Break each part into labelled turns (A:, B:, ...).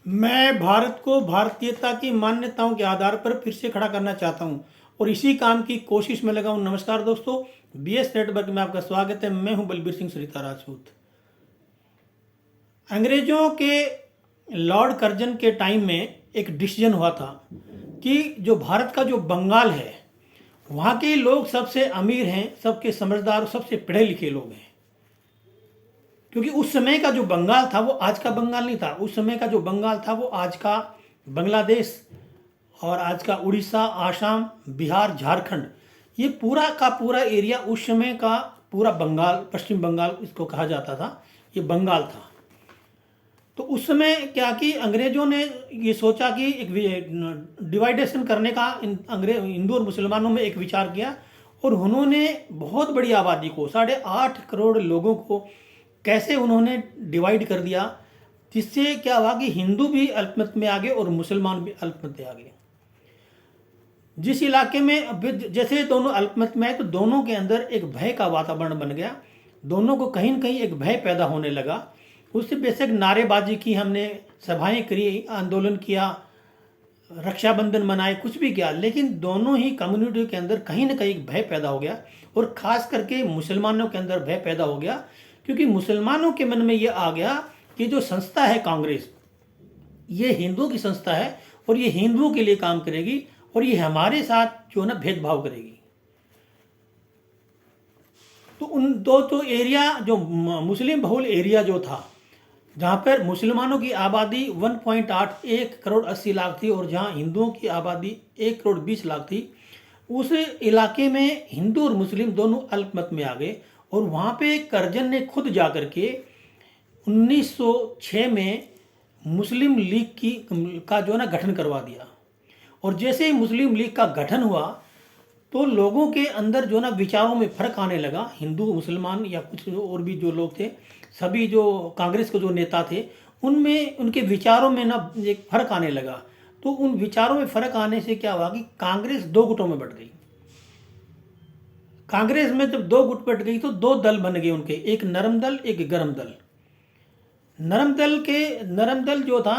A: मैं भारत को भारतीयता की मान्यताओं के आधार पर फिर से खड़ा करना चाहता हूं और इसी काम की कोशिश में लगा हूं। नमस्कार दोस्तों, बीएस नेटवर्क में आपका स्वागत है। मैं हूं बलबीर सिंह सरिता राजपूत। अंग्रेजों के लॉर्ड कर्जन के टाइम में एक डिसीजन हुआ था कि जो भारत का जो बंगाल है वहाँ के लोग सबसे अमीर हैं, सबके समझदार, सबसे पढ़े लिखे लोग हैं। क्योंकि उस समय का जो बंगाल था वो आज का बंगाल नहीं था। उस समय का जो बंगाल था वो आज का बांग्लादेश और आज का उड़ीसा, आसाम, बिहार, झारखंड, ये पूरा का पूरा एरिया उस समय का पूरा बंगाल, पश्चिम बंगाल इसको कहा जाता था, ये बंगाल था। तो उस समय क्या कि अंग्रेजों ने ये सोचा कि एक डिवाइडेशन करने का हिंदू और मुसलमानों में एक विचार किया और उन्होंने बहुत बड़ी आबादी को, 8.5 करोड़ लोगों को कैसे उन्होंने डिवाइड कर दिया, जिससे क्या हुआ कि हिंदू भी अल्पमत में आ गए और मुसलमान भी अल्पमत में आ गए। जिस इलाके में जैसे दोनों अल्पमत में आए तो दोनों के अंदर एक भय का वातावरण बन गया, दोनों को कहीं न कहीं एक भय पैदा होने लगा। उससे बेशक नारेबाजी की, हमने सभाएं करी, आंदोलन किया, रक्षाबंधन मनाए, कुछ भी किया, लेकिन दोनों ही कम्युनिटी के अंदर कहीं ना कहीं भय पैदा हो गया और ख़ास करके मुसलमानों के अंदर भय पैदा हो गया। क्योंकि मुसलमानों के मन में ये आ गया कि जो संस्था है कांग्रेस, ये हिंदुओं की संस्था है और ये हिंदुओं के लिए काम करेगी और ये हमारे साथ जो है ना भेदभाव करेगी। तो उन दो एरिया, जो मुस्लिम बहुल एरिया जो था, जहाँ पर मुसलमानों की आबादी 1.81 करोड़ 80 लाख थी और जहाँ हिंदुओं की आबादी 1 करोड़ 20 लाख थी, उस इलाके में हिंदू और मुस्लिम दोनों अल्पमत में आ गए। और वहाँ पे करजन ने खुद जा कर के 1906 में मुस्लिम लीग का जो है ना गठन करवा दिया। और जैसे ही मुस्लिम लीग का गठन हुआ तो लोगों के अंदर जो ना विचारों में फ़र्क आने लगा। हिंदू, मुसलमान या कुछ और भी जो लोग थे, सभी जो कांग्रेस के जो नेता थे, उनमें उनके विचारों में ना एक फ़र्क आने लगा। तो उन विचारों में फ़र्क आने से क्या हुआ कि कांग्रेस 2 गुटों में बट गई। कांग्रेस में जब 2 गुट बट गई तो 2 दल बन गए उनके, एक नरम दल, एक गरम दल। नरम दल जो था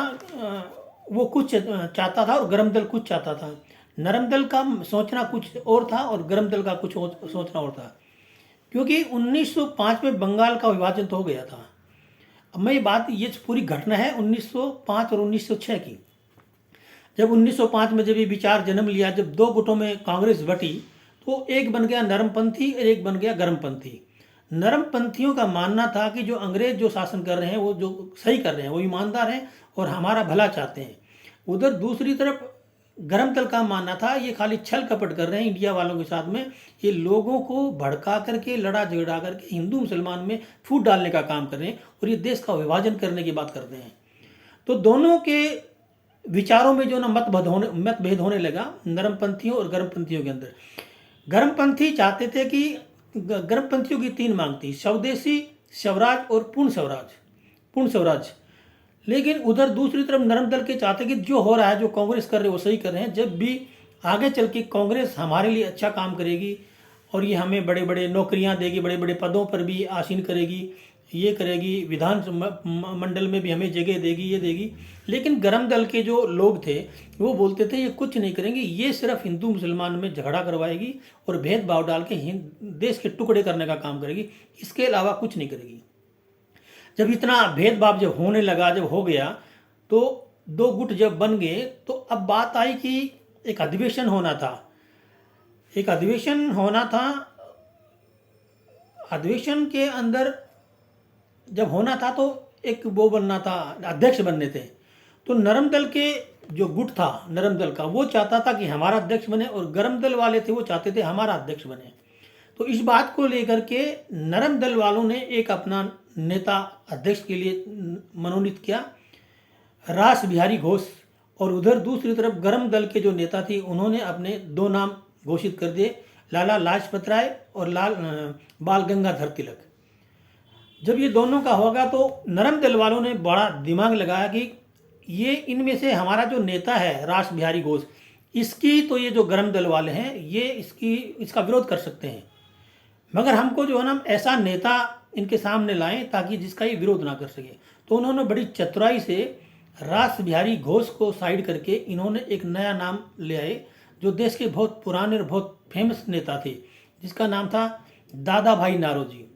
A: वो कुछ चाहता था और गरम दल कुछ चाहता था। नरम दल का सोचना कुछ और था और गरम दल का कुछ सोचना और था। क्योंकि 1905 में बंगाल का विभाजन तो हो गया था। अब मैं ये पूरी घटना है 1905 और 1906 की। जब 1905 में जब ये विचार जन्म लिया, जब 2 गुटों में कांग्रेस बटी, तो एक बन गया नरमपंथी और एक बन गया गरमपंथी। नरमपंथियों का मानना था कि जो अंग्रेज जो शासन कर रहे हैं वो जो सही कर रहे हैं, वो ईमानदार हैं और हमारा भला चाहते हैं। उधर दूसरी तरफ गरम दल का मानना था ये खाली छल कपट कर रहे हैं इंडिया वालों के साथ में, ये लोगों को भड़का करके, लड़ा झगड़ा करके हिंदू मुसलमान में फूट डालने का काम कर रहे हैं और ये देश का विभाजन करने की बात करते हैं। तो दोनों के विचारों में जो ना मतभेद होने लगा नरमपंथियों और गर्मपंथियों के अंदर। गर्मपंथी चाहते थे कि गर्मपंथियों की 3 मांग थी: स्वदेशी, स्वराज और पूर्ण स्वराज। लेकिन उधर दूसरी तरफ नरम दल के चाहते कि जो हो रहा है, जो कांग्रेस कर रहे हैं वो सही कर रहे हैं। जब भी आगे चल के कांग्रेस हमारे लिए अच्छा काम करेगी और ये हमें बड़े बड़े नौकरियां देगी, बड़े बड़े पदों पर भी आसीन करेगी, ये करेगी, विधान मंडल में भी हमें जगह देगी, ये देगी। लेकिन गरम दल के जो लोग थे वो बोलते थे ये कुछ नहीं करेंगे, ये सिर्फ हिंदू मुसलमान में झगड़ा करवाएगी और भेदभाव डाल के देश के टुकड़े करने का काम करेगी, इसके अलावा कुछ नहीं करेगी। जब इतना भेदभाव जब होने लगा, जब हो गया, तो 2 गुट जब बन गए तो अब बात आई कि एक अधिवेशन होना था। अधिवेशन के अंदर जब होना था तो एक वो बनना था, अध्यक्ष बनने थे। तो नरम दल के जो गुट था नरम दल का, वो चाहता था कि हमारा अध्यक्ष बने और गरम दल वाले थे वो चाहते थे हमारा अध्यक्ष बने। तो इस बात को लेकर के नरम दल वालों ने एक अपना नेता अध्यक्ष के लिए मनोनीत किया, रास बिहारी घोष। और उधर दूसरी तरफ गरम दल के जो नेता थी उन्होंने अपने 2 नाम घोषित कर दिए, लाला लाजपत राय और बाल गंगाधर तिलक। जब ये दोनों का होगा तो नरम दल वालों ने बड़ा दिमाग लगाया कि ये इनमें से हमारा जो नेता है रास बिहारी घोष, इसकी तो ये जो गरम दल वाले हैं ये इसका विरोध कर सकते हैं, मगर हमको जो है ना ऐसा नेता इनके सामने लाएं ताकि जिसका ये विरोध ना कर सके। तो उन्होंने बड़ी चतुराई से रास बिहारी घोष को साइड करके इन्होंने एक नया नाम ले आए, जो देश के बहुत पुराने और बहुत फेमस नेता थे, जिसका नाम था दादा भाई नारोजी।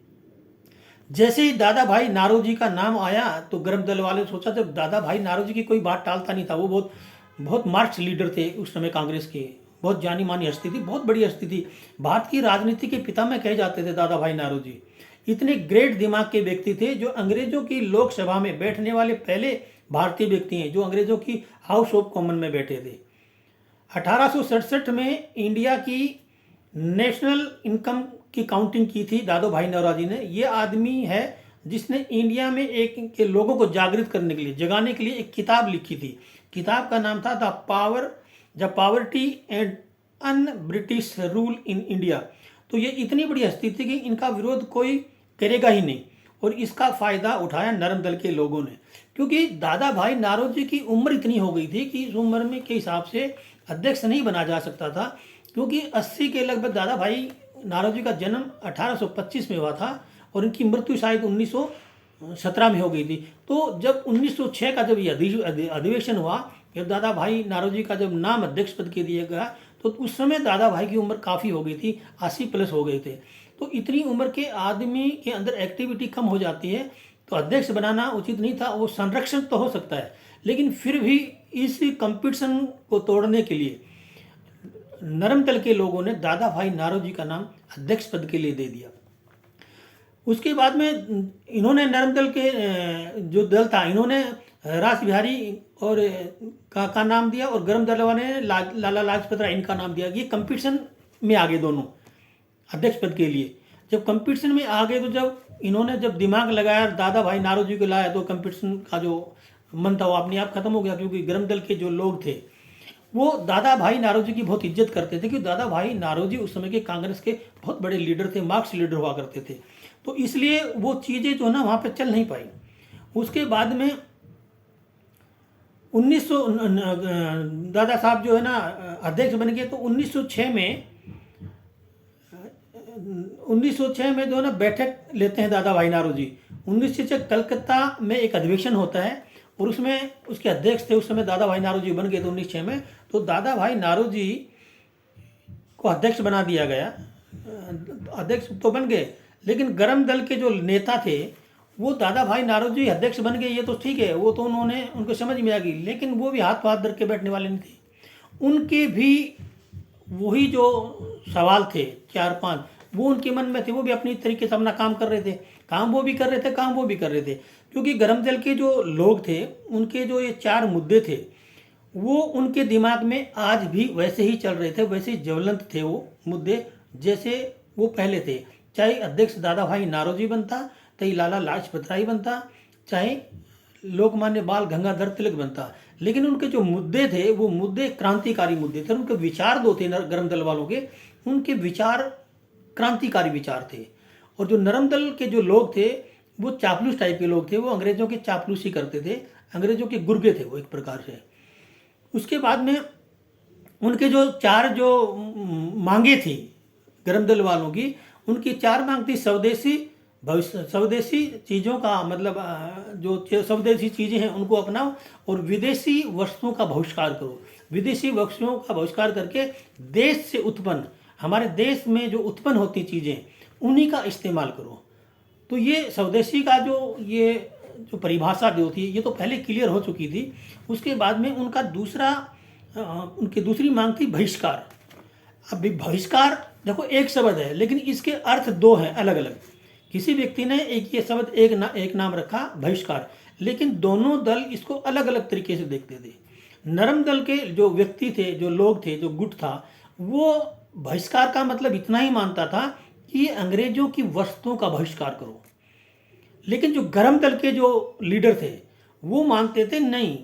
A: जैसे ही दादा भाई नारोजी का नाम आया तो गर्म दल वाले ने सोचा, जब दादा भाई नारोजी की कोई बात टालता नहीं था, वो बहुत बहुत मार्क्स लीडर थे उस समय कांग्रेस के, बहुत जानी मानी हस्ती थी, बहुत बड़ी हस्ती थी, भारत की राजनीति के पितामह कहे जाते थे दादा भाई नारोजी। इतने ग्रेट दिमाग के व्यक्ति थे, जो अंग्रेजों की लोकसभा में बैठने वाले पहले भारतीय व्यक्ति हैं जो अंग्रेजों की हाउस ऑफ कॉमन में बैठे थे। 1867 में इंडिया की नेशनल इनकम की काउंटिंग की थी दादो भाई नौरोजी ने। ये आदमी है जिसने इंडिया में एक के लोगों को जागृत करने के लिए, जगाने के लिए एक किताब लिखी थी। किताब का नाम था the poverty and un British rule in India. तो ये इतनी बड़ी हस्ती थी कि इनका विरोध कोई करेगा ही नहीं, और इसका फायदा उठाया नरम दल के लोगों ने, क्योंकि दादा भाई नारोजी की उम्र इतनी हो गई थी कि इस उम्र में के हिसाब से अध्यक्ष नहीं बना जा सकता था, क्योंकि 80 के लगभग दादा भाई नारोजी का जन्म 1825 में हुआ था और इनकी मृत्यु शायद 1917 में हो गई थी। तो जब 1906 का जब ये अधिवेशन हुआ, जब दादा भाई नारोजी का जब नाम अध्यक्ष पद के दिया गया, तो उस समय दादा भाई की उम्र काफ़ी हो गई थी, 80 प्लस हो गए थे। तो इतनी उम्र के आदमी के अंदर एक्टिविटी कम हो जाती है, तो अध्यक्ष बनाना उचित नहीं था। वो संरक्षण तो हो सकता है, लेकिन फिर भी इस कंपटीशन को तोड़ने के लिए नरम दल के लोगों ने दादा भाई नारोजी का नाम अध्यक्ष पद के लिए दे दिया। उसके बाद में इन्होंने नरम दल के जो दल था, इन्होंने रास बिहारी और का नाम दिया, और गर्म दल वाले ने लाला लाजपत राय इनका नाम दिया। ये कंपटीशन में आ गए दोनों अध्यक्ष पद के लिए। जब कंपटीशन में आ गए, तो जब इन्होंने जब दिमाग लगाया, दादा भाई नारोजी को लाया, तो कंपटीशन का जो मन था वो अपने आप खत्म हो गया, क्योंकि गर्म दल के जो लोग थे वो दादा भाई नारोजी की बहुत इज्जत करते थे, क्योंकि दादा भाई नारोजी उस समय के कांग्रेस के बहुत बड़े लीडर थे, मार्क्स लीडर हुआ करते थे। तो इसलिए वो चीज़ें जो है ना वहाँ पे चल नहीं पाई। उसके बाद में 1900 दादा साहब जो है ना अध्यक्ष बन गए, तो 1906 में जो है ना बैठक लेते हैं दादा भाई नारोजी। 1906 कलकत्ता में एक अधिवेशन होता है, और उसमें उसके अध्यक्ष थे उस समय दादा भाई नारोजी बन गए थे 1906 में। तो दादा भाई नारोजी को अध्यक्ष बना दिया गया। अध्यक्ष तो बन गए, लेकिन गर्म दल के जो नेता थे वो दादा भाई नारोजी अध्यक्ष बन गए, ये तो ठीक है, वो तो उनको समझ में आ गई, लेकिन वो भी हाथ पाथ धर के बैठने वाले नहीं थे। उनके भी वही जो सवाल थे 4-5 वो उनके मन में थे, वो भी अपनी तरीके से अपना काम कर रहे थे, काम वो भी कर रहे थे, क्योंकि गर्म दल के जो लोग थे उनके जो ये 4 मुद्दे थे वो उनके दिमाग में आज भी वैसे ही चल रहे थे, वैसे ही ज्वलंत थे वो मुद्दे जैसे वो पहले थे। चाहे अध्यक्ष दादा भाई नारोजी बनता, चाहे लाला लाजपत राय बनता, चाहे लोकमान्य बाल गंगाधर तिलक बनता, लेकिन उनके जो मुद्दे थे वो मुद्दे क्रांतिकारी मुद्दे थे। उनके विचार दो थे गर्म दल वालों के, उनके विचार क्रांतिकारी विचार थे। और जो नरम दल के जो लोग थे वो चापलूस टाइप के लोग थे, वो अंग्रेजों की चापलूसी करते थे, अंग्रेजों के गुर्गे थे वो एक प्रकार से। उसके बाद में उनके जो 4 जो मांगे थी गर्म दल वालों की, उनकी 4 मांग थी। स्वदेशी चीज़ों का मतलब जो स्वदेशी चीज़ें हैं उनको अपनाओ, और विदेशी वस्तुओं का बहिष्कार करो। विदेशी वस्तुओं का बहिष्कार करके देश से उत्पन्न, हमारे देश में जो उत्पन्न होती चीज़ें उन्हीं का इस्तेमाल करो। तो ये स्वदेशी का ये जो परिभाषा जो थी ये तो पहले क्लियर हो चुकी थी। उसके बाद में उनकी दूसरी मांग थी बहिष्कार। अब बहिष्कार देखो एक शब्द है, लेकिन इसके अर्थ 2 हैं अलग अलग। किसी व्यक्ति ने ये शब्द एक नाम रखा बहिष्कार, लेकिन दोनों दल इसको अलग अलग तरीके से देखते थे। नरम दल के जो व्यक्ति थे, जो लोग थे, जो गुट था, वो बहिष्कार का मतलब इतना ही मानता था कि अंग्रेजों की वस्तुओं का बहिष्कार करो। लेकिन जो गर्म दल के जो लीडर थे वो मानते थे नहीं,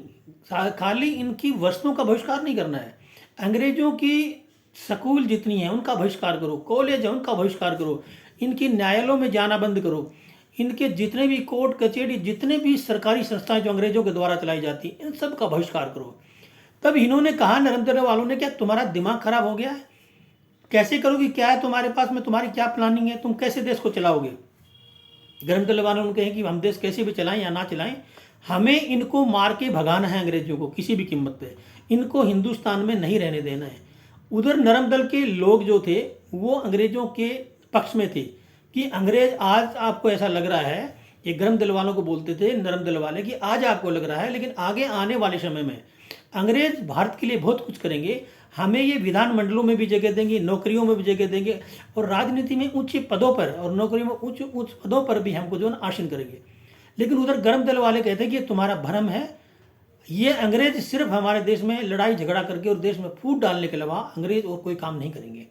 A: खाली इनकी वस्तुओं का बहिष्कार नहीं करना है, अंग्रेजों की स्कूल जितनी है उनका बहिष्कार करो, कॉलेज है उनका बहिष्कार करो, इनकी न्यायालयों में जाना बंद करो, इनके जितने भी कोर्ट कचहरी, जितने भी सरकारी संस्थाएं जो अंग्रेजों के द्वारा चलाई जाती इन सब का बहिष्कार करो। तब इन्होंने कहा नरम दल वालों ने, क्या तुम्हारा दिमाग खराब हो गया है? कैसे करोगे? क्या है तुम्हारे पास में? तुम्हारी क्या प्लानिंग है? तुम कैसे देश को चलाओगे? गर्म दल वालों ने कहे कि हम देश कैसे भी चलाएं या ना चलाएं, हमें इनको मार के भगाना है अंग्रेजों को किसी भी कीमत पे, इनको हिंदुस्तान में नहीं रहने देना है। उधर नरम दल के लोग जो थे वो अंग्रेजों के पक्ष में थे कि अंग्रेज, आज आपको ऐसा लग रहा है, ये गर्म दल वालों को बोलते थे नरम दल वाले, कि आज आपको लग रहा है लेकिन आगे आने वाले समय में अंग्रेज भारत के लिए बहुत कुछ करेंगे, हमें ये विधानमंडलों में भी जगह देंगे, नौकरियों में भी जगह देंगे, और राजनीति में ऊंचे पदों पर और नौकरियों में उच्च उच्च पदों पर भी हमको जो है आसीन करेंगे। लेकिन उधर गर्म दल वाले कहते हैं कि ये तुम्हारा भ्रम है, ये अंग्रेज सिर्फ हमारे देश में लड़ाई झगड़ा करके और देश में फूट डालने के अलावा अंग्रेज और कोई काम नहीं करेंगे।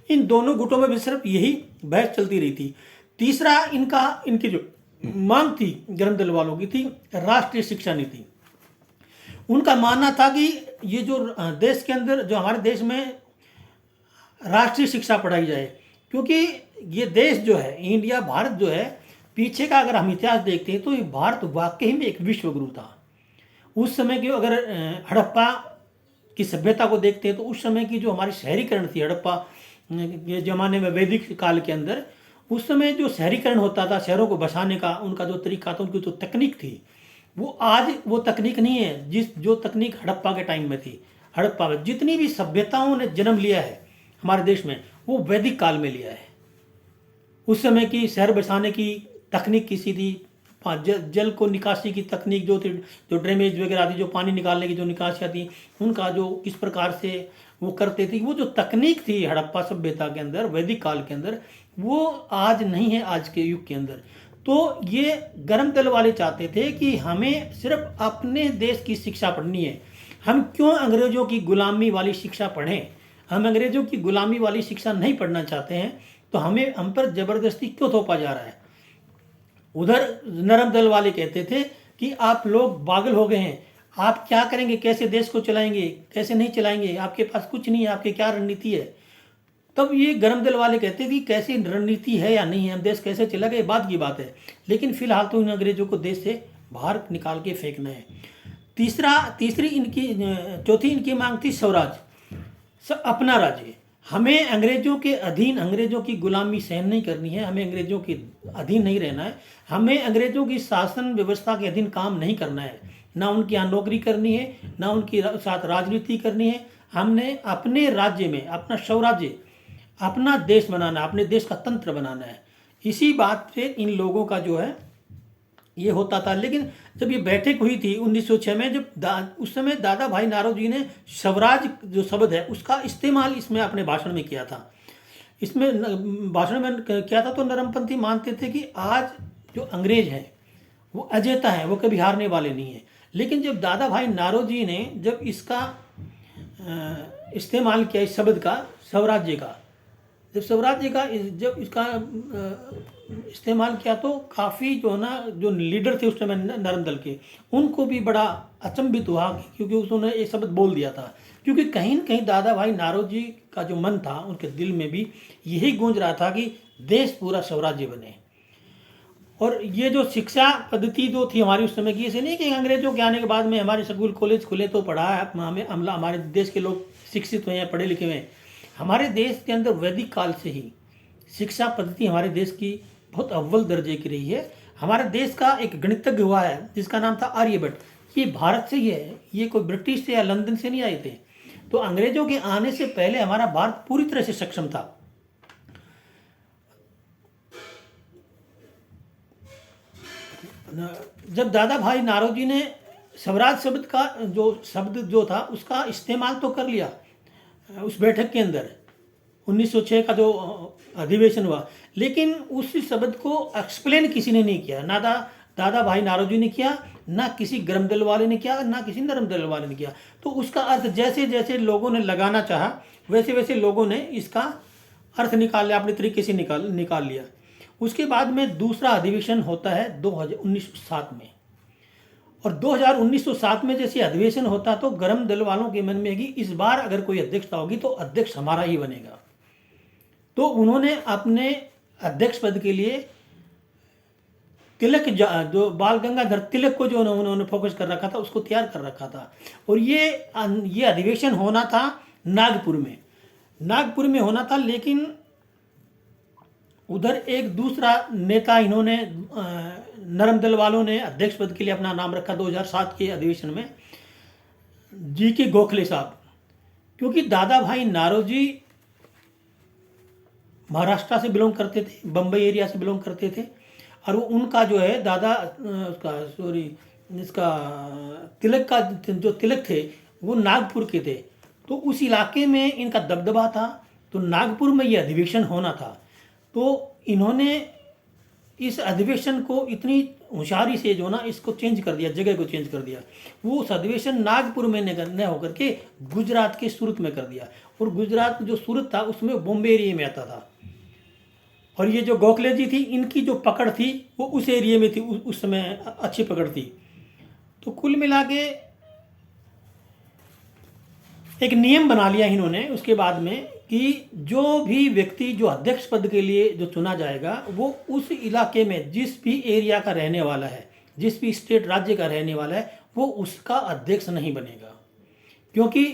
A: इन दोनों गुटों में भी सिर्फ यही बहस चलती रही थी। तीसरा इनकी जो मांग थी गर्म दल वालों की थी राष्ट्रीय शिक्षा नीति। उनका मानना था कि ये जो देश के अंदर, जो हमारे देश में राष्ट्रीय शिक्षा पढ़ाई जाए, क्योंकि ये देश जो है, इंडिया, भारत जो है, पीछे का अगर हम इतिहास देखते हैं तो ये भारत वाकई में एक विश्व गुरु था। उस समय की अगर हड़प्पा की सभ्यता को देखते हैं तो उस समय की जो हमारी शहरीकरण थी, हड़प्पा के ज़माने में, वैदिक काल के अंदर, उस समय जो शहरीकरण होता था, शहरों को बसाने का उनका जो तरीका था, उनकी जो तकनीक थी, वो आज वो तकनीक नहीं है जो तकनीक हड़प्पा के टाइम में थी। हड़प्पा में जितनी भी सभ्यताओं ने जन्म लिया है हमारे देश में, वो वैदिक काल में लिया है। उस समय की शहर बसाने की तकनीक किसी थी, जल को निकासी की तकनीक जो थी, जो ड्रेनेज वगैरह थी, जो पानी निकालने की जो निकासियाँ थी, उनका जो किस प्रकार से वो करते थे, वो जो तकनीक थी हड़प्पा सभ्यता के अंदर, वैदिक काल के अंदर, वो आज नहीं है आज के युग के अंदर। तो ये गर्म दल वाले चाहते थे कि हमें सिर्फ अपने देश की शिक्षा पढ़नी है, हम क्यों अंग्रेजों की गुलामी वाली शिक्षा पढ़ें, हम अंग्रेजों की गुलामी वाली शिक्षा नहीं पढ़ना चाहते हैं, तो हम पर जबरदस्ती क्यों थोपा जा रहा है। उधर नरम दल वाले कहते थे कि आप लोग पागल हो गए हैं, आप क्या करेंगे, कैसे देश को चलाएंगे, कैसे नहीं चलाएंगे, आपके पास कुछ नहीं है, आपकी क्या रणनीति है। तब ये गर्म दल वाले कहते थे कि कैसी रणनीति है या नहीं है, हम देश कैसे चलाएंगे, ये बात की बात है, लेकिन फिलहाल तो इन अंग्रेजों को देश से बाहर निकाल के फेंकना है। चौथी इनकी मांग थी स्वराज, अपना राज्य। हमें अंग्रेजों के अधीन, अंग्रेजों की गुलामी सहन नहीं करनी है, हमें अंग्रेजों के अधीन नहीं रहना है, हमें अंग्रेजों की शासन व्यवस्था के अधीन काम नहीं करना है, ना उनकी यहाँ नौकरी करनी है, ना उनके साथ राजनीति करनी है। हमने अपने राज्य में अपना स्वराज्य, अपना देश बनाना है, अपने देश का तंत्र बनाना है। इसी बात पे इन लोगों का जो है ये होता था। लेकिन जब ये बैठक हुई थी 1906 में, जब उस समय दादा भाई नारोजी ने स्वराज जो शब्द है उसका इस्तेमाल इसमें अपने भाषण में किया था। इसमें भाषण में किया था तो नरमपंथी मानते थे कि आज जो अंग्रेज हैं वो अजेता है, वो कभी हारने वाले नहीं है। लेकिन जब दादा भाई नारोजी ने जब इसका इस्तेमाल किया, इस शब्द का, स्वराज्य का, जब स्वराज्य का जब इसका इस्तेमाल किया तो काफ़ी जो है ना, जो लीडर थे उस समय नरम दल के, उनको भी बड़ा अचंभित हुआ, क्योंकि उन्होंने ये शब्द बोल दिया था। क्योंकि कहीं न कहीं दादा भाई नारोजी का जो मन था, उनके दिल में भी यही गूंज रहा था कि देश पूरा स्वराज्य बने। और ये जो शिक्षा पद्धति जो थी हमारी उस समय की, ऐसे नहीं कि अंग्रेजों के आने के बाद में हमारे स्कूल कॉलेज खुले तो पढ़ा है, हमारे देश के लोग शिक्षित हुए हैं, पढ़े लिखे हुए हैं। हमारे देश के अंदर वैदिक काल से ही शिक्षा पद्धति हमारे देश की बहुत अव्वल दर्जे की रही है। हमारे देश का एक गणितज्ञ हुआ है जिसका नाम था आर्यभट्ट, ये भारत से ही है, ये कोई ब्रिटिश से या लंदन से नहीं आए थे। तो अंग्रेजों के आने से पहले हमारा भारत पूरी तरह से सक्षम था। जब दादा भाई नारोजी ने स्वराज शब्द का जो था उसका इस्तेमाल तो कर लिया उस बैठक के अंदर, 1906 का जो अधिवेशन हुआ, लेकिन उस शब्द को एक्सप्लेन किसी ने नहीं किया, ना दादा भाई नारोजी ने किया, ना किसी गर्म दल वाले ने किया, ना किसी नरम दल वाले ने किया। तो उसका अर्थ जैसे जैसे लोगों ने लगाना चाहा वैसे वैसे लोगों ने इसका अर्थ निकाल लिया, अपने तरीके से निकाल लिया। उसके बाद में दूसरा अधिवेशन होता है 1907 में, और 1907 में जैसे अधिवेशन होता तो गर्म दल वालों के मन में कि इस बार अगर कोई अध्यक्षता होगी तो अध्यक्ष हमारा ही बनेगा। तो उन्होंने अपने अध्यक्ष पद के लिए तिलक, जो बाल गंगाधर तिलक को जो उन्होंने फोकस कर रखा था, उसको तैयार कर रखा था। और ये अधिवेशन होना था नागपुर में होना था। लेकिन उधर एक दूसरा नेता इन्होंने नरम दल वालों ने अध्यक्ष पद के लिए अपना नाम रखा 2007 के अधिवेशन में, जी के गोखले साहब। क्योंकि दादा भाई नारोजी महाराष्ट्र से बिलोंग करते थे, बम्बई एरिया से बिलोंग करते थे, और वो उनका जो है दादा इसका तिलक का जो तिलक थे वो नागपुर के थे। तो उस इलाके में इनका दबदबा था, तो नागपुर में ये अधिवेशन होना था। तो इन्होंने इस अधिवेशन को इतनी होशियारी से जो ना इसको चेंज कर दिया, जगह को चेंज कर दिया। वो उस अधिवेशन नागपुर में न होकर के गुजरात के सूरत में कर दिया, और गुजरात जो सूरत था उसमें बॉम्बे एरिया में आता था। और ये जो गोखले जी थी, इनकी जो पकड़ थी वो उस एरिया में थी, उस समय अच्छी पकड़ थी। तो कुल मिला के एक नियम बना लिया इन्होंने उसके बाद में कि जो भी व्यक्ति जो अध्यक्ष पद के लिए जो चुना जाएगा वो उस इलाके में जिस भी एरिया का रहने वाला है, जिस भी स्टेट राज्य का रहने वाला है, वो उसका अध्यक्ष नहीं बनेगा। क्योंकि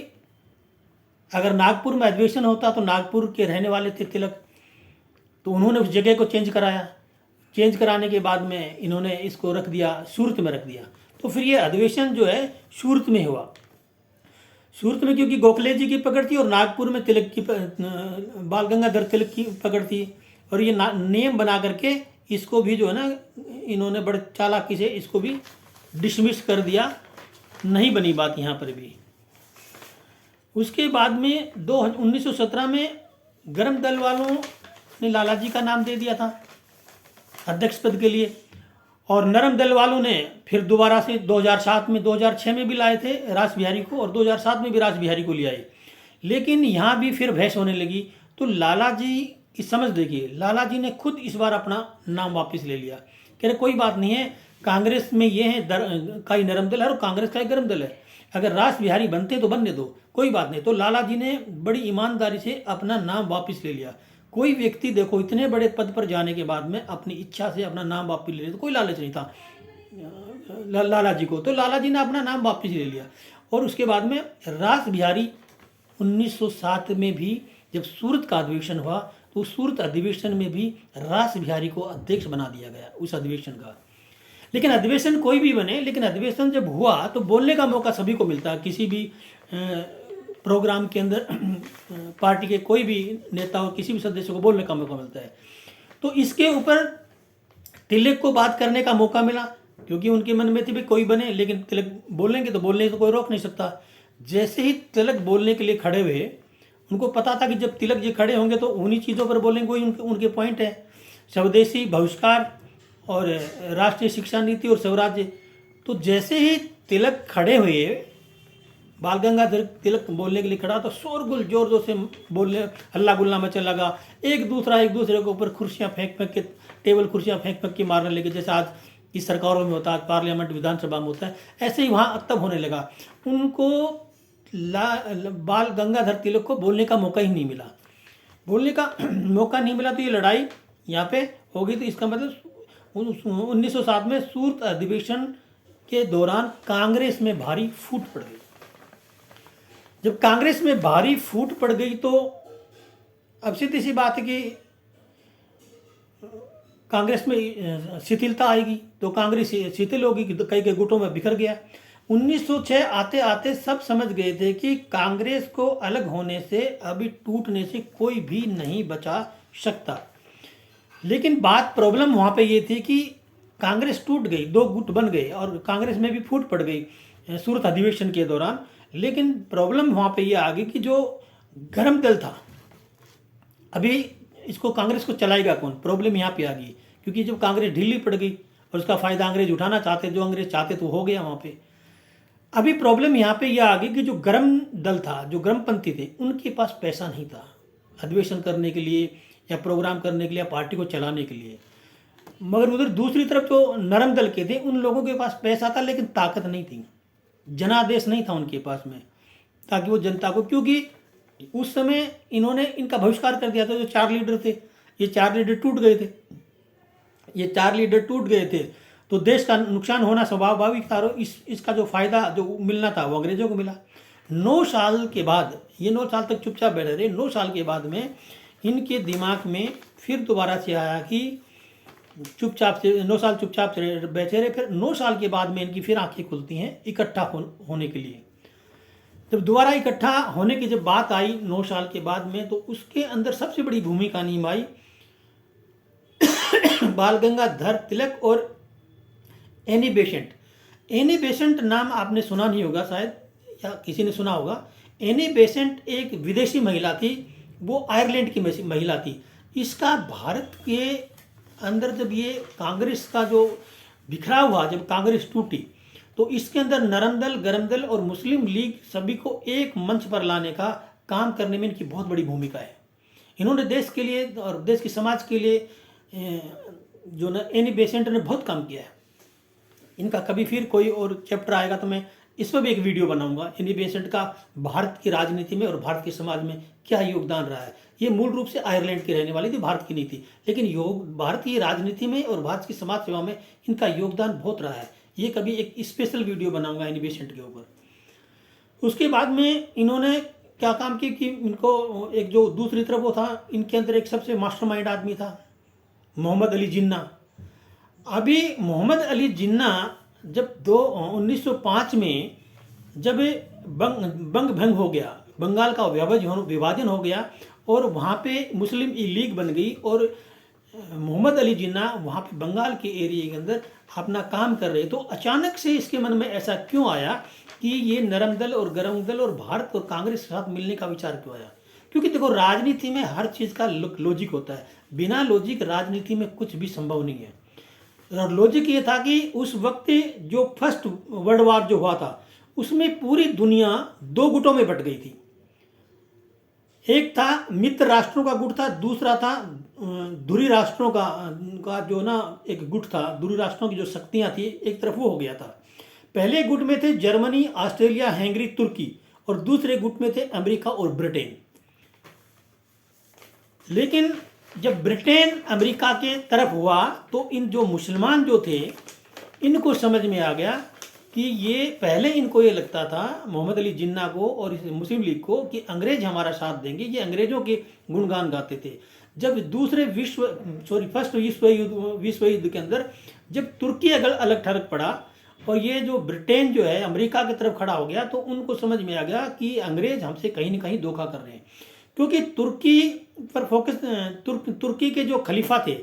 A: अगर नागपुर में अधिवेशन होता तो नागपुर के रहने वाले थे तिलक, तो उन्होंने उस जगह को चेंज कराया। चेंज कराने के बाद में इन्होंने इसको रख दिया, सूरत में रख दिया। तो फिर ये अधिवेशन जो है सूरत में हुआ। सूरत में क्योंकि गोखले जी की पकड़ थी और नागपुर में तिलक की बाल गंगाधर तिलक की पकड़ थी, और ये नियम बना करके इसको भी जो है ना इन्होंने बड़े चालाकी से इसको भी डिसमिस कर दिया, नहीं बनी बात यहाँ पर भी। उसके बाद में 1917 में गरम दल वालों ने लाला जी का नाम दे दिया था अध्यक्ष पद के लिए, और नरम दल वालों ने फिर दोबारा से 2007 में 2006 में भी लाए थे रास बिहारी को, और 2007 में भी रास बिहारी को ले आए। लेकिन यहाँ भी फिर बहस होने लगी। तो लाला जी की समझ देखिए, लाला जी ने खुद इस बार अपना नाम वापस ले लिया। कह रहे कोई बात नहीं है, कांग्रेस में ये है का ही नरम दल है और कांग्रेस का ही गरम दल है, अगर रास बिहारी बनते तो बनने दो, कोई बात नहीं। तो लाला जी ने बड़ी ईमानदारी से अपना नाम वापस ले लिया। कोई व्यक्ति देखो इतने बड़े पद पर जाने के बाद में अपनी इच्छा से अपना नाम वापस ले लिया, तो कोई लालच नहीं था लाला जी को। तो लाला जी ने अपना नाम वापस ले लिया, और उसके बाद में रास बिहारी 1907 में भी जब सूरत का अधिवेशन हुआ तो सूरत अधिवेशन में भी रास बिहारी को अध्यक्ष बना दिया गया उस अधिवेशन का। लेकिन अधिवेशन कोई भी बने, लेकिन अधिवेशन जब हुआ तो बोलने का मौका सभी को मिलता है। किसी भी प्रोग्राम के अंदर पार्टी के कोई भी नेता और किसी भी सदस्य को बोलने का मौका मिलता है। तो इसके ऊपर तिलक को बात करने का मौका मिला, क्योंकि उनके मन में थी भी कोई बने, लेकिन तिलक बोलेंगे तो बोलने से कोई रोक नहीं सकता। जैसे ही तिलक बोलने के लिए खड़े हुए, उनको पता था कि जब तिलक जी खड़े होंगे तो उन्हीं चीज़ों पर बोलेंगे, वही उनके पॉइंट है, स्वदेशी बहिष्कार और राष्ट्रीय शिक्षा नीति और स्वराज्य। तो जैसे ही तिलक खड़े हुए, बाल गंगाधर तिलक बोलने के लिए खड़ा, तो शोरगुल जोर जोर से बोलने, हल्ला गुल्ला मचने लगा। एक दूसरे के ऊपर कुर्सियां फेंक के, टेबल कुर्सियां फेंक के मारने लगे, जैसे आज की सरकारों में होता है, आज पार्लियामेंट विधानसभा में होता है, ऐसे ही वहाँ तब होने लगा। उनको बाल गंगाधर तिलक को बोलने का मौका ही नहीं मिला, बोलने का मौका नहीं मिला। तो ये लड़ाई यहाँ पे हो गई। तो इसका मतलब 1907 में सूरत अधिवेशन के दौरान कांग्रेस में भारी फूट पड़ गई। जब कांग्रेस में भारी फूट पड़ गई तो अब सीधी सी बात है कि कांग्रेस में शिथिलता आएगी, तो कांग्रेस शिथिल होगी, कई कई गुटों में बिखर गया। 1906 आते आते सब समझ गए थे कि कांग्रेस को अलग होने से, अभी टूटने से कोई भी नहीं बचा सकता। लेकिन बात प्रॉब्लम वहाँ पे ये थी कि कांग्रेस टूट गई, दो गुट बन गए और कांग्रेस में भी फूट पड़ गई सूरत अधिवेशन के दौरान। लेकिन प्रॉब्लम वहाँ पे ये आ गई कि जो गरम दल था, अभी इसको कांग्रेस को चलाएगा कौन, प्रॉब्लम यहाँ पे आ गई। क्योंकि जब कांग्रेस ढीली पड़ गई और उसका फायदा अंग्रेज उठाना चाहते, जो अंग्रेज चाहते तो हो गया वहाँ पे। अभी प्रॉब्लम यहाँ पे यह आ गई कि जो गरम दल था, जो गरमपंथी थे, उनके पास पैसा नहीं था अधिवेशन करने के लिए या प्रोग्राम करने के लिए या पार्टी को चलाने के लिए। मगर उधर दूसरी तरफ जो नरम दल के थे, उन लोगों के पास पैसा था लेकिन ताकत नहीं थी, जनादेश नहीं था उनके पास में, ताकि वो जनता को, क्योंकि उस समय इन्होंने इनका बहिष्कार कर दिया था। जो 4 लीडर थे, ये 4 लीडर टूट गए थे, ये 4 लीडर टूट गए थे, तो देश का नुकसान होना स्वाभाविक था। इसका जो फायदा जो मिलना था वो अंग्रेजों को मिला। 9 साल के बाद, ये 9 साल तक चुपचाप बैठे रहे। 9 साल के बाद में इनके दिमाग में फिर दोबारा से आया कि चुपचाप से 9 साल चुपचाप से बैठे रहे। फिर 9 साल के बाद में इनकी फिर आंखें खुलती हैं इकट्ठा होने के लिए। जब दोबारा इकट्ठा होने की जब बात आई 9 साल के बाद में, तो उसके अंदर सबसे बड़ी भूमिका निभाई बाल गंगाधर तिलक और एनी बेसेंट। एनी बेसेंट नाम आपने सुना नहीं होगा शायद, या किसी ने सुना होगा। एनी बेसेंट एक विदेशी महिला थी, वो आयरलैंड की महिला थी। इसका भारत के अंदर जब ये कांग्रेस का जो बिखराव हुआ, जब कांग्रेस टूटी, तो इसके अंदर नरम दल, गरम दल और मुस्लिम लीग सभी को एक मंच पर लाने का काम करने में इनकी बहुत बड़ी भूमिका है। इन्होंने देश के लिए और देश के समाज के लिए जो ना एनी बेसेंट ने बहुत काम किया है। इनका कभी फिर कोई और चैप्टर आएगा तो मैं इस पर भी एक वीडियो बनाऊंगा, एनी बेसेंट का भारत की राजनीति में और भारत के समाज में क्या योगदान रहा है। ये मूल रूप से आयरलैंड की रहने वाली थी, भारत की नहीं थी, लेकिन भारत की राजनीति में और भारत की समाज सेवा में इनका योगदान बहुत रहा है। ये कभी एक स्पेशल वीडियो बनाऊंगा एनी बेसेंट के ऊपर। उसके बाद में इन्होंने क्या काम किया कि इनको एक जो दूसरी तरफ वो था, इनके अंदर एक सबसे मास्टरमाइंड आदमी था मोहम्मद अली जिन्ना। अभी मोहम्मद अली जिन्ना जब 1905 में जब बंग भंग हो गया, बंगाल का विभाजन हो गया और वहाँ पे मुस्लिम लीग बन गई, और मोहम्मद अली जिन्ना वहाँ पे बंगाल के एरिया के अंदर अपना काम कर रहे, तो अचानक से इसके मन में ऐसा क्यों आया कि ये नरम दल और गरम दल और भारत और कांग्रेस के साथ मिलने का विचार क्यों आया? क्योंकि देखो, राजनीति में हर चीज़ का लॉजिक होता है, बिना लॉजिक राजनीति में कुछ भी संभव नहीं है। और लॉजिक ये था कि उस वक्त जो फर्स्ट वर्ल्ड वार जो हुआ था, उसमें पूरी दुनिया 2 गुटों में बट गई थी। एक था मित्र राष्ट्रों का गुट था, दूसरा था धुरी राष्ट्रों का जो ना एक गुट था। धुरी राष्ट्रों की जो शक्तियां थी, एक तरफ वो हो गया था। पहले गुट में थे जर्मनी, ऑस्ट्रेलिया, हंगरी, तुर्की, और दूसरे गुट में थे अमेरिका और ब्रिटेन। लेकिन जब ब्रिटेन अमेरिका के तरफ हुआ, तो इन जो मुसलमान जो थे, इनको समझ में आ गया कि ये पहले इनको ये लगता था मोहम्मद अली जिन्ना को और इस मुस्लिम लीग को कि अंग्रेज हमारा साथ देंगे, ये अंग्रेजों के गुणगान गाते थे। जब फर्स्ट विश्व युद्ध के अंदर जब तुर्की अलग थलग पड़ा और ये जो ब्रिटेन जो है अमेरिका की तरफ खड़ा हो गया, तो उनको समझ में आ गया कि अंग्रेज हमसे कहीं ना कहीं धोखा कर रहे हैं। क्योंकि तुर्की पर फोकस, तुर्की के जो खलीफा थे,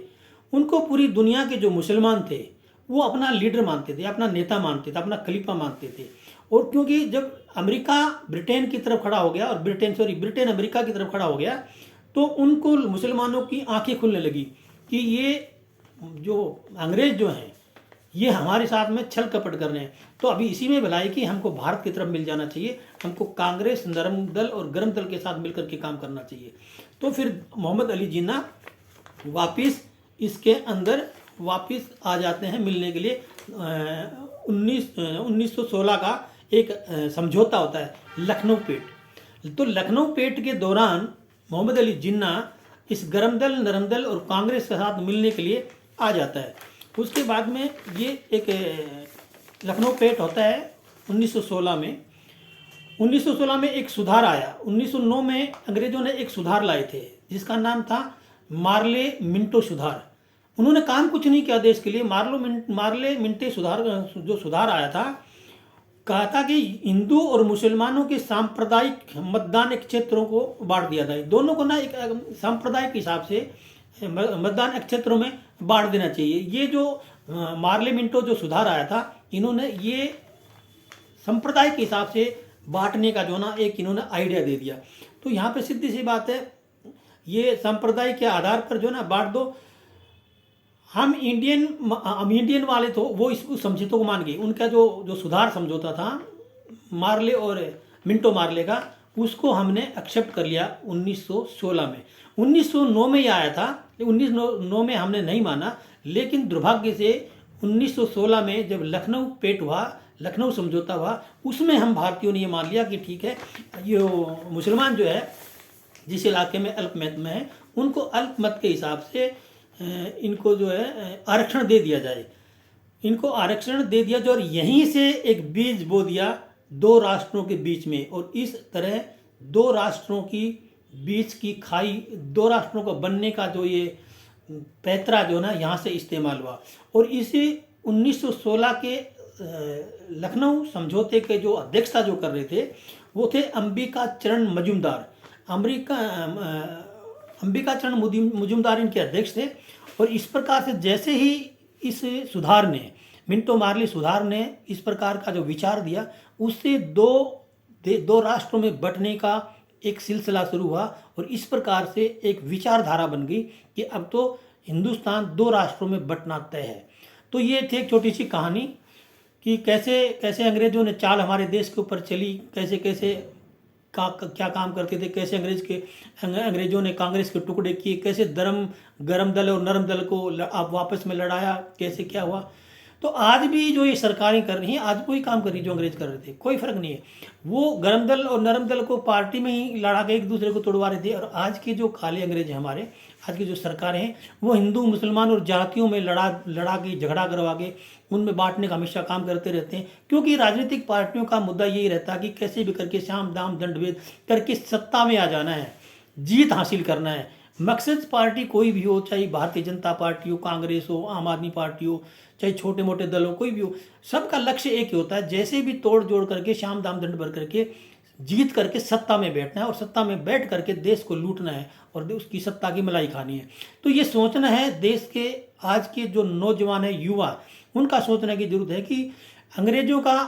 A: उनको पूरी दुनिया के जो मुसलमान थे वो अपना लीडर मानते थे, अपना नेता मानते थे, अपना खलीफा मानते थे। और क्योंकि जब अमेरिका ब्रिटेन की तरफ खड़ा हो गया और ब्रिटेन अमेरिका की तरफ खड़ा हो गया, तो उनको मुसलमानों की आंखें खुलने लगी कि ये जो अंग्रेज जो हैं ये हमारे साथ में छल कपट कर रहे हैं। तो अभी इसी में भलाई कि हमको भारत की तरफ मिल जाना चाहिए, हमको कांग्रेस, नरम दल और गरम दल के साथ मिलकर के काम करना चाहिए। तो फिर मोहम्मद अली जिन्ना वापिस इसके अंदर वापिस आ जाते हैं मिलने के लिए। 1916 का एक समझौता होता है लखनऊ पेट। तो लखनऊ पेट के दौरान मोहम्मद अली जिन्ना इस गरम दल, नरम दल और कांग्रेस के साथ मिलने के लिए आ जाता है। उसके बाद में ये एक लखनऊ पेट होता है 1916 में। 1916 में एक सुधार आया। 1909 में अंग्रेजों ने एक सुधार लाए थे जिसका नाम था मार्ले मिंटो सुधार। उन्होंने काम कुछ नहीं किया देश के लिए। मार्ले मिंटे सुधार जो सुधार आया था, कहा था कि हिंदू और मुसलमानों के सांप्रदायिक मतदान क्षेत्रों को बांट दिया था। दोनों को ना एक सांप्रदायिक हिसाब से मतदान क्षेत्रों में बांट देना चाहिए। ये जो मार्ले मिंटो जो सुधार आया था, इन्होंने ये सांप्रदायिक हिसाब से बांटने का जो ना एक इन्होंने आइडिया दे दिया। तो यहाँ पे सीधी सी बात है, ये सांप्रदाय के आधार पर जो ना बांट दो। हम इंडियन वाले तो वो इस समझौते को मान गए। उनका जो सुधार समझौता था मार्ले और मिंटो मार्ले का, उसको हमने एक्सेप्ट कर लिया 1916 में। 1909 में ये आया था, 1909 में हमने नहीं माना। लेकिन दुर्भाग्य से 1916 में जब लखनऊ पेट हुआ, लखनऊ समझौता हुआ, उसमें हम भारतीयों ने ये मान लिया कि ठीक है, ये मुसलमान जो है जिस इलाके में अल्पमत में है, उनको अल्पमत के हिसाब से इनको जो है आरक्षण दे दिया जाए। इनको आरक्षण दे दिया जाए और यहीं से एक बीज बो दिया 2 राष्ट्रों के बीच में। और इस तरह 2 राष्ट्रों की बीच की खाई, 2 राष्ट्रों को बनने का जो ये पैतरा जो ना यहाँ से इस्तेमाल हुआ। और इसी 1916 के लखनऊ समझौते के जो अध्यक्षता जो कर रहे थे वो थे अंबिका चरण मजूमदार। अंबिका चरण मजूमदार इनके अध्यक्ष थे। और इस प्रकार से जैसे ही इस सुधार ने, मिंटो मार्ली सुधार ने इस प्रकार का जो विचार दिया, उससे दो राष्ट्रों में बंटने का एक सिलसिला शुरू हुआ। और इस प्रकार से एक विचारधारा बन गई कि अब तो हिंदुस्तान 2 राष्ट्रों में बंटना तय है। तो ये थी एक छोटी सी कहानी कि कैसे कैसे अंग्रेजों ने चाल हमारे देश के ऊपर चली, कैसे कैसे क्या काम करते थे, कैसे अंग्रेजों ने कांग्रेस के टुकड़े किए, कैसे गरम दल और नरम दल को आप वापस में लड़ाया, कैसे क्या हुआ। तो आज भी जो ये सरकारें कर रही हैं, आज कोई काम कर रही है जो अंग्रेज कर रहे थे, कोई फर्क नहीं है। वो गरम दल और नरम दल को पार्टी में ही लड़ा के एक दूसरे को तोड़वा रहे थे। और आज के जो काले अंग्रेज हैं हमारे, आज की जो सरकारें हैं, वो हिंदू मुसलमान और जातियों में लड़ा के झगड़ा करवा के उनमें बांटने का हमेशा काम करते रहते हैं। क्योंकि राजनीतिक पार्टियों का मुद्दा यही रहता है कि कैसे भी करके साम दाम दंड भेद करके सत्ता में आ जाना है, जीत हासिल करना है। मकसद पार्टी कोई भी हो, चाहे भारतीय जनता पार्टी हो, कांग्रेस हो, आम आदमी पार्टी हो, चाहे छोटे मोटे दल हो, कोई भी हो, सबका लक्ष्य एक ही होता है, जैसे भी तोड़ जोड़ करके शाम दाम दंड भर करके जीत करके सत्ता में बैठना है और सत्ता में बैठ करके देश को लूटना है और उसकी सत्ता की मलाई खानी है। तो ये सोचना है देश के आज के जो नौजवान है, युवा, उनका सोचने की जरूरत है कि अंग्रेजों का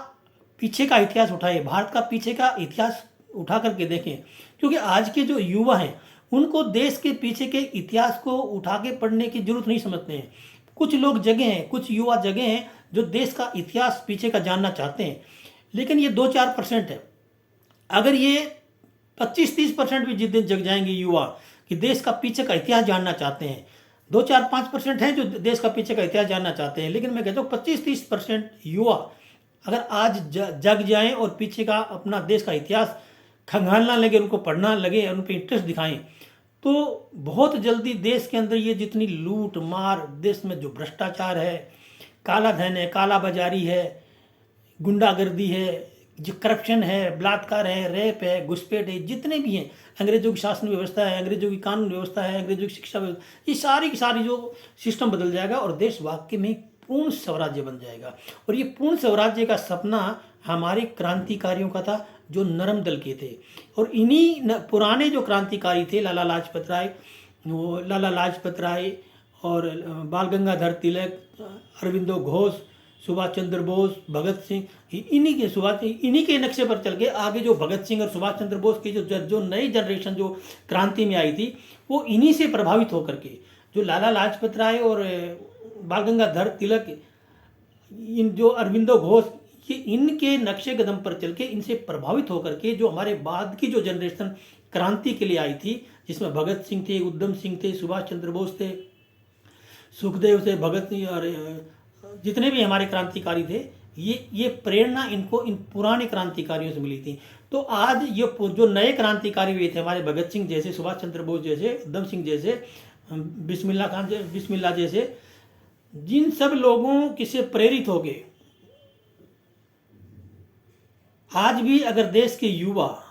A: पीछे का इतिहास उठाए, भारत का पीछे का इतिहास उठा करके देखें। क्योंकि आज के जो युवा हैं उनको देश के पीछे के इतिहास को उठा के पढ़ने की जरूरत नहीं समझते हैं। कुछ लोग जगह हैं, कुछ युवा जगह हैं जो देश का इतिहास पीछे का जानना चाहते हैं, लेकिन ये 2-4% है। अगर ये 25-30% भी जिस दिन जग जाएंगे युवा कि देश का पीछे का इतिहास जानना चाहते हैं, 2-4-5% हैं जो देश का पीछे का इतिहास जानना चाहते हैं, लेकिन मैं कहता हूँ 25-30% युवा अगर आज जग जाएं और पीछे का अपना देश का इतिहास खंगालना लगे, उनको पढ़ना लगे, उन पर इंटरेस्ट दिखाएं, तो बहुत जल्दी देश के अंदर ये जितनी लूट मार, देश में जो भ्रष्टाचार है, काला धन है, काला बाजारी है, गुंडागर्दी है, जो करप्शन है, बलात्कार है, रेप है, घुसपैठ है, जितने भी हैं, अंग्रेजों की शासन व्यवस्था है, अंग्रेजों की कानून व्यवस्था है, अंग्रेजों की शिक्षा व्यवस्था, ये सारी की सारी जो सिस्टम बदल जाएगा और देश वाकई में पूर्ण स्वराज्य बन जाएगा। और ये पूर्ण स्वराज्य का सपना हमारे क्रांतिकारियों का था जो नरम दल के थे। और इन्हीं पुराने जो क्रांतिकारी थे, लाला लाजपत राय और बाल गंगाधर तिलक, अरविंदो घोष, सुभाष चंद्र बोस, भगत सिंह, इन्हीं के नक्शे पर चल के आगे जो भगत सिंह और सुभाष चंद्र बोस की जो नई जनरेशन जो क्रांति में आई थी, वो इन्हीं से प्रभावित होकर के, जो लाला लाजपत राय और बाल गंगाधर तिलक, इन जो अरविंदो घोष, ये इनके नक्शे कदम पर चल के इनसे प्रभावित होकर के जो हमारे बाद की जो जनरेशन क्रांति के लिए आई थी, जिसमें भगत सिंह थे, उधम सिंह थे, सुभाष चंद्र बोस थे, सुखदेव थे, भगत सिंह और जितने भी हमारे क्रांतिकारी थे, ये प्रेरणा इनको इन पुराने क्रांतिकारियों से मिली थी। तो आज ये जो नए क्रांतिकारी हुए थे, हमारे भगत सिंह जैसे, सुभाष चंद्र बोस जैसे, उधम सिंह जैसे, बिस्मिल्लाह जैसे, जिन सब लोगों किसे प्रेरित हो गए, आज भी अगर देश के युवा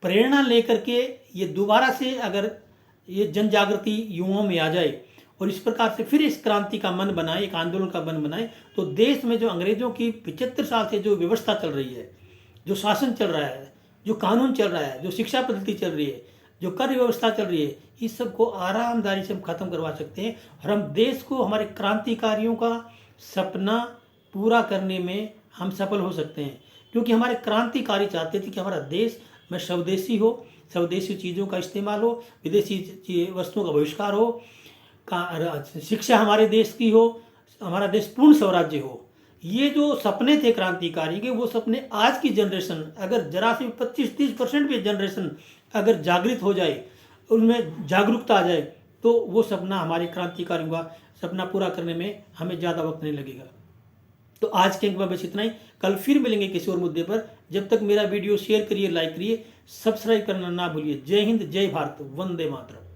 A: प्रेरणा लेकर के ये दोबारा से अगर ये जन जागृति युवाओं में आ जाए और इस प्रकार से फिर इस क्रांति का मन बनाए, एक आंदोलन का मन बनाए, तो देश में जो अंग्रेजों की 75 साल से जो व्यवस्था चल रही है, जो शासन चल रहा है, जो कानून चल रहा है, जो शिक्षा पद्धति चल रही है, जो कर व्यवस्था चल रही है, इस सब को आरामदारी से हम खत्म करवा सकते हैं। और हम देश को, हमारे क्रांतिकारियों का सपना पूरा करने में हम सफल हो सकते हैं। क्योंकि हमारे क्रांतिकारी चाहते थे कि हमारा देश में स्वदेशी हो, स्वदेशी चीज़ों का इस्तेमाल हो, विदेशी वस्तुओं का बहिष्कार हो, शिक्षा हमारे देश की हो, हमारा देश पूर्ण स्वराज्य हो। ये जो सपने थे क्रांतिकारी के, वो सपने आज की जनरेशन अगर जरा से 25-30% भी जनरेशन अगर जागृत हो जाए, उनमें जागरूकता आ जाए, तो वो सपना हमारे क्रांतिकारियों का सपना पूरा करने में हमें ज़्यादा वक्त नहीं लगेगा। तो आज के अंक में बस इतना ही। कल फिर मिलेंगे किसी और मुद्दे पर। जब तक मेरा वीडियो शेयर करिए, लाइक करिए, सब्सक्राइब करना ना भूलिए। जय हिंद, जय भारत, वंदे मातरम।